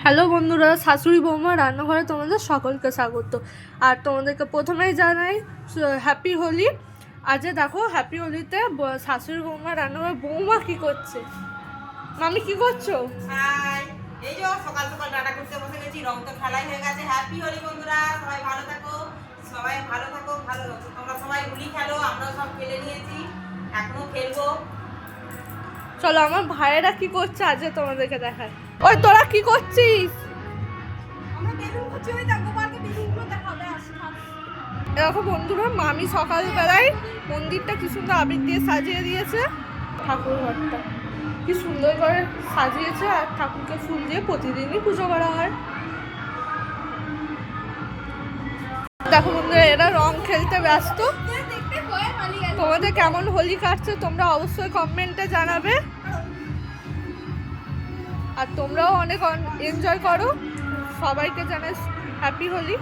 Hello বন্ধুরা, শাশুড়ি বৌমা রান্নাঘরে তোমাদের সকলকে স্বাগত। আর তোমাদেরকে প্রথমেই জানাই হ্যাপি হোলি। আজ দেখো হ্যাপি হোলিতে শাশুড়ি বৌমা রান্নাঘরে। বৌমা কি করছে? মামি কি করছো? হাই, এই যে সকাল সকাল রান্না করতে বসে গেছি। রং তো খেলাই হয়ে গেছে। হ্যাপি হোলি বন্ধুরা, সবাই ভালো থাকো, ভালো তোমরা সবাই হোলি খেলো, আমরাও সব খেলে নিয়েছি, এখনো খেলবো। চলো আমার ভাইয়েরা কি করছে আজ তোমাদেরকে দেখায়। ওই তোরা কি করছিস? আমরা বেলুন করছি, ওই দেখো পার্কে বেলুনগুলো দেখাবে। এরকম বন্ধুরা, মামি সকালবেলায় মন্দিরটা কি সুন্দর আবির দিয়ে সাজিয়ে দিয়েছে। ঠাকুর ঘরটা কি সুন্দর করে সাজিয়েছে, আর ঠাকুরকে ফুল দিয়ে প্রতিদিনই পুজো করা হয়। দেখো বন্ধুরা, এরা রং খেলতে ব্যস্ত। তোমাদের কেমন হোলি কাটছে তোমরা অবশ্যই কমেন্টে জানাবে। আর তোমরাও অনেক এনজয় করো। সবাইকে জানাই হ্যাপি হোলি।